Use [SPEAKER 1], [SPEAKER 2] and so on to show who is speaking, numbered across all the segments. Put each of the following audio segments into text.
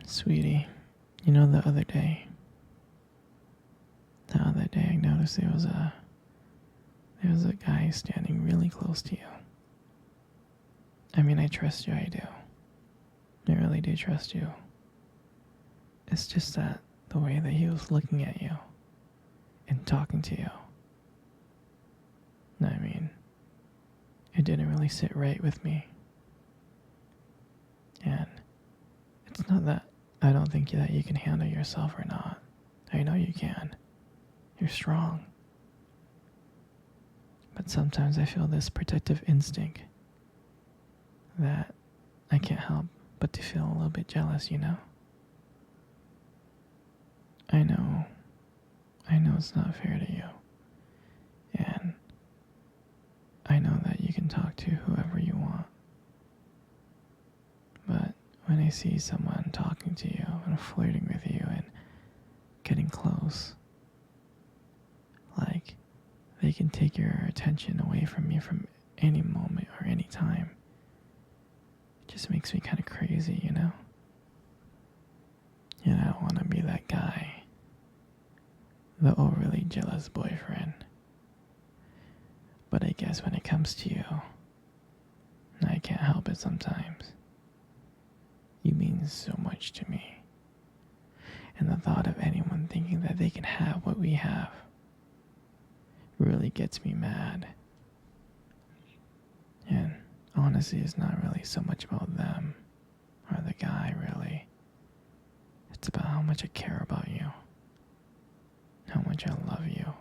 [SPEAKER 1] Sweetie, you know the other day I noticed there was a guy standing really close to you. I mean, I trust you, I do. I really do trust you. It's just that the way that he was looking at you and talking to you, I mean, it didn't really sit right with me. And it's not that I don't think that you can handle yourself or not. I know you can. You're strong. But sometimes I feel this protective instinct that I can't help but to feel a little bit jealous, you know? I know it's not fair to you. And I know that you can talk to whoever you want. But when I see someone talking to you and flirting with you and getting close, like they can take your attention away from you from any moment or any time, it just makes me kind of crazy, you know? And I don't want to be that guy, the overly jealous boyfriend. But I guess when it comes to you, I can't help it sometimes. You mean so much to me. And the thought of anyone thinking that they can have what we have really gets me mad. And honestly, it's not really so much about them or the guy, really. It's about how much I care about you, how much I love you.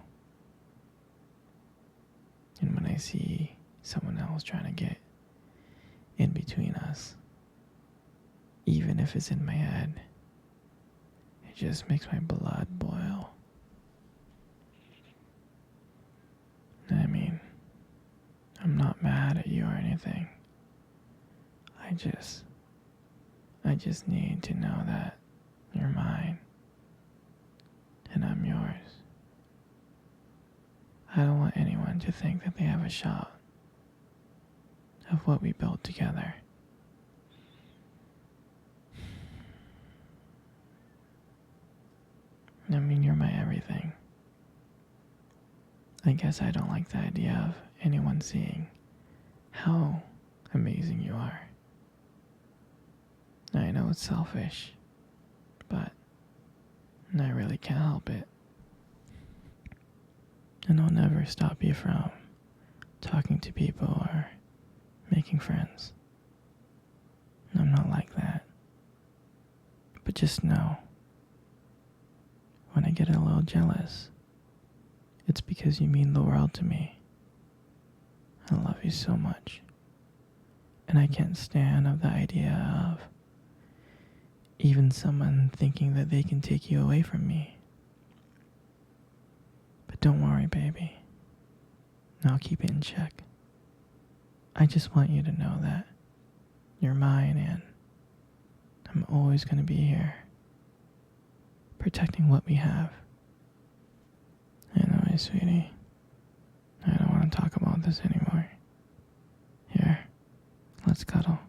[SPEAKER 1] And when I see someone else trying to get in between us, even if it's in my head, it just makes my blood boil. I mean, I'm not mad at you or anything. I just need to know that you're mine and I'm yours. I don't want anyone to think that they have a shot of what we built together. I mean, you're my everything. I guess I don't like the idea of anyone seeing how amazing you are. I know it's selfish, but I really can't help it. And I'll never stop you from talking to people or making friends. I'm not like that. But just know, when I get a little jealous, it's because you mean the world to me. I love you so much. And I can't stand of the idea of even someone thinking that they can take you away from me. But don't worry, baby. I'll keep it in check. I just want you to know that you're mine and I'm always going to be here, protecting what we have. Anyway, sweetie, I don't want to talk about this anymore. Here, let's cuddle.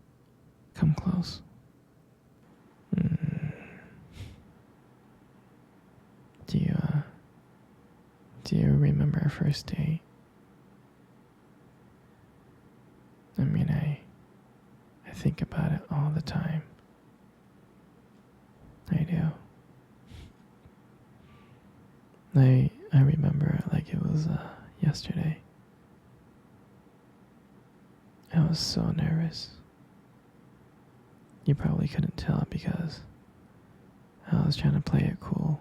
[SPEAKER 1] Come close. Do you remember our first date? I mean, I think about it all the time. I do. I remember it like it was yesterday. I was so nervous. You probably couldn't tell because I was trying to play it cool.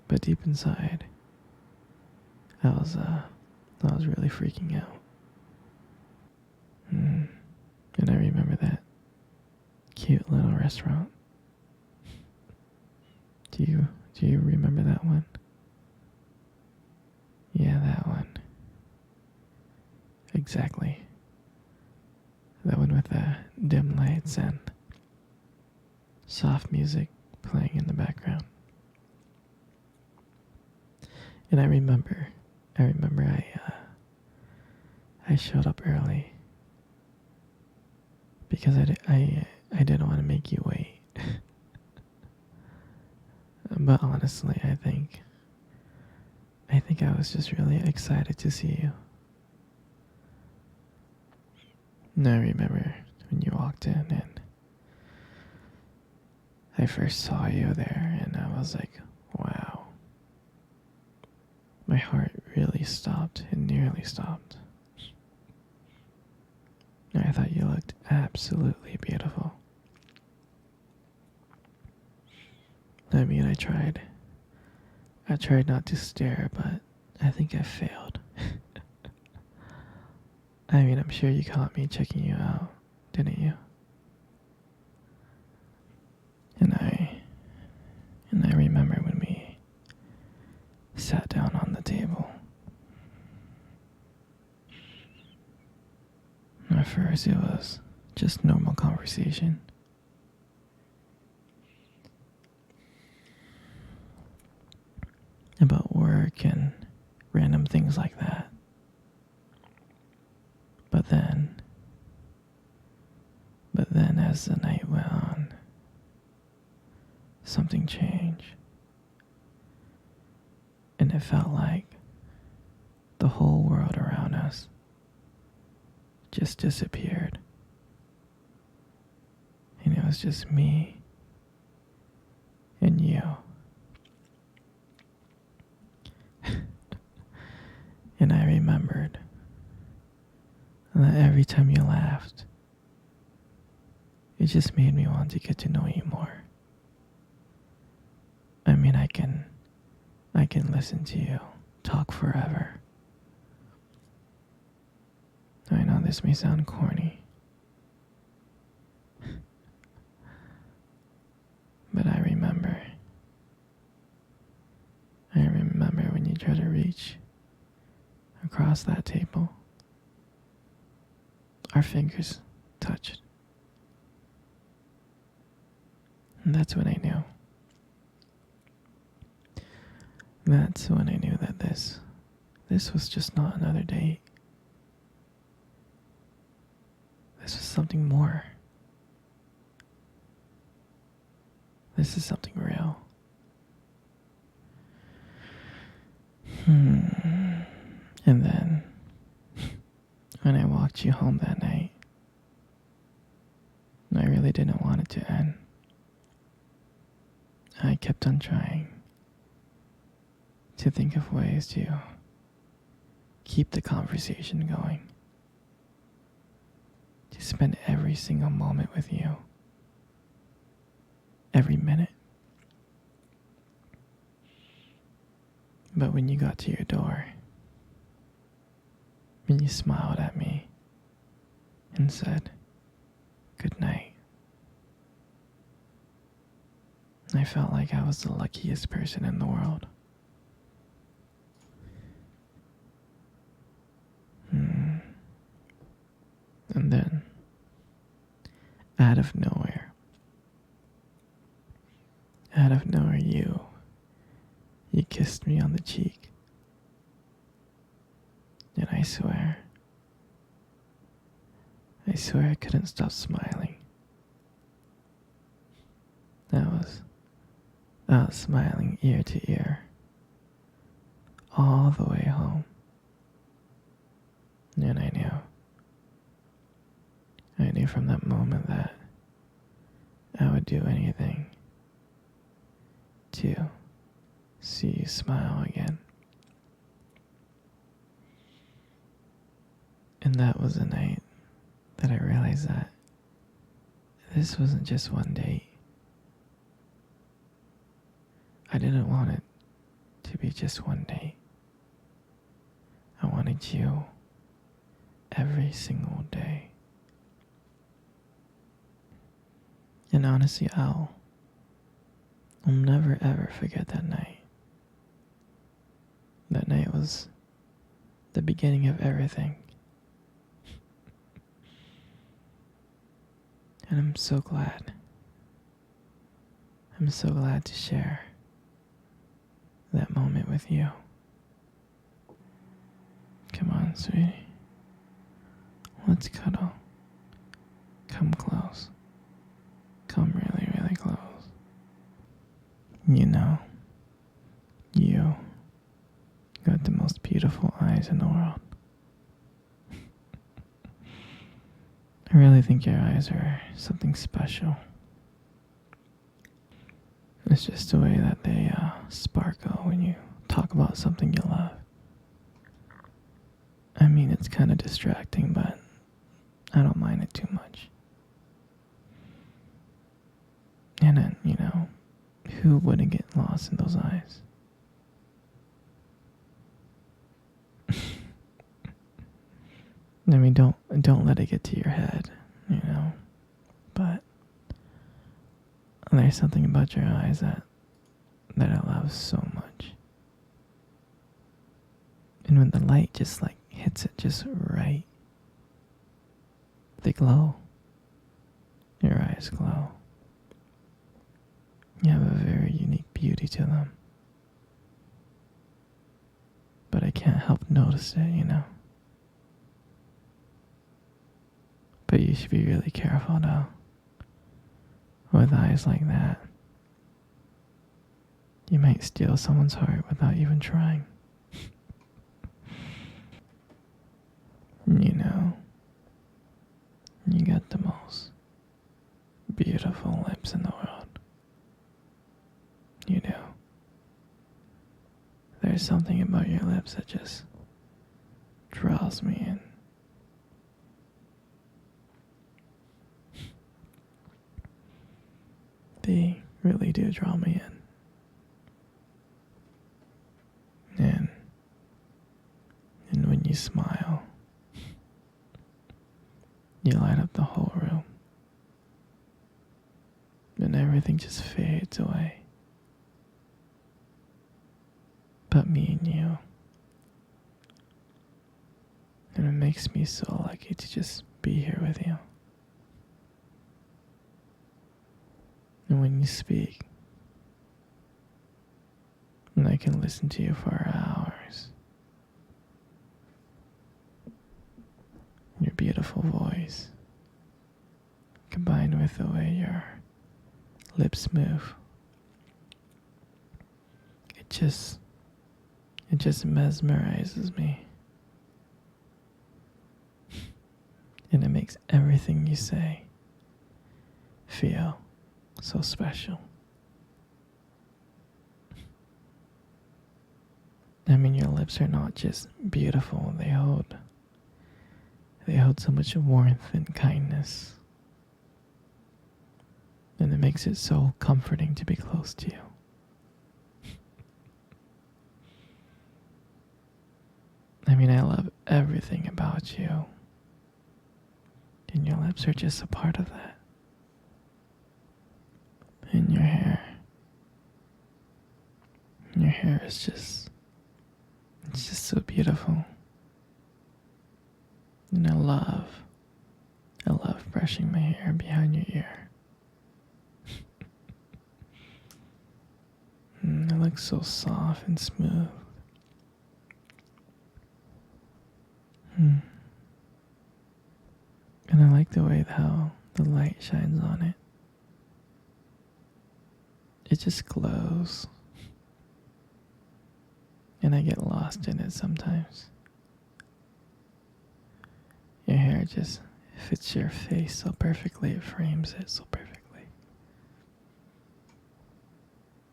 [SPEAKER 1] But deep inside, I was really freaking out. And I remember that cute little restaurant. Do you remember that one? Yeah, that one. Exactly. That one with the dim lights and soft music playing in the background. And I remember I showed up early because I didn't want to make you wait. But honestly, I think I was just really excited to see you. And I remember when you walked in and I first saw you there and I was like, wow. My heart really stopped. It nearly stopped. And I thought you looked absolutely beautiful. I mean, I tried. I tried not to stare, but I think I failed. I mean, I'm sure you caught me checking you out, didn't you? And I remember when we sat down on the table. At first, it was just normal conversation. About work and random things like that. But then as the night went on, something changed. And it felt like the whole world around us just disappeared. And it was just me and you. And I remembered that every time you laughed, it just made me want to get to know you more. I mean, I can listen to you talk forever. I know this may sound corny, but I remember when you tried to reach across that table. Our fingers touched. And that's when I knew. That's when I knew that this was just not another date. This was something more. This is something real. And then, when I walked you home that night, I really didn't want it to end. I kept on trying to think of ways to keep the conversation going. To spend every single moment with you. Every minute. But when you got to your door, when you smiled at me and said, "Good night," I felt like I was the luckiest person in the world. And then, out of nowhere, you kissed me on the cheek. And I swear I couldn't stop smiling. I was smiling ear to ear, all the way home. And I knew from that moment that I would do anything to see you smile again. And that was the night that I realized that this wasn't just one date. I didn't want it to be just one date. I wanted you every single day. And honestly, I'll never ever forget that night. That night was the beginning of everything. And I'm so glad. I'm so glad to share that moment with you. Come on, sweetie. Let's cuddle. Come close. Come really, really close. You know, I really think your eyes are something special. It's just the way that they sparkle when you talk about something you love. I mean, it's kind of distracting, but I don't mind it too much. And then, who wouldn't get lost in those eyes? I mean, don't let it get to your head, But there's something about your eyes that I love so much. And when the light just hits it just right, they glow. Your eyes glow. You have a very unique beauty to them. But I can't help notice it. But you should be really careful though. With eyes like that, you might steal someone's heart without even trying. You got the most beautiful lips in the world. You do. There's something about your lips that just draws me in. They really do draw me in. And when you smile, you light up the whole room. And everything just fades away. But me and you. And it makes me so lucky to just be here with you. And when you speak, and I can listen to you for hours. Your beautiful voice, combined with the way your lips move, it just mesmerizes me. And it makes everything you say feel so special. I mean, your lips are not just beautiful, they hold so much warmth and kindness. And it makes it so comforting to be close to you. I mean, I love everything about you. And your lips are just a part of that. And your hair. Your hair is just, it's just so beautiful. And I love brushing my hair behind your ear. It looks so soft and smooth. And I like the way how the light shines on it. It just glows. And I get lost in it sometimes. Your hair just fits your face so perfectly, it frames it so perfectly.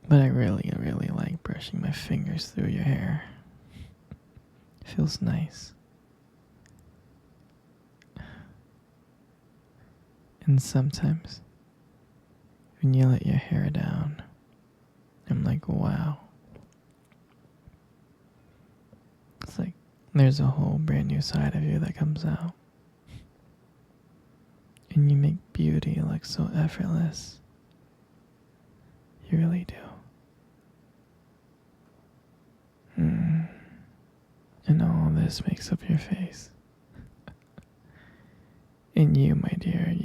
[SPEAKER 1] But I really, really like brushing my fingers through your hair. It feels nice. And sometimes, when you let your hair down, I'm like, wow. It's like there's a whole brand new side of you that comes out. And you make beauty look so effortless. You really do. And all this makes up your face. And you, my dear,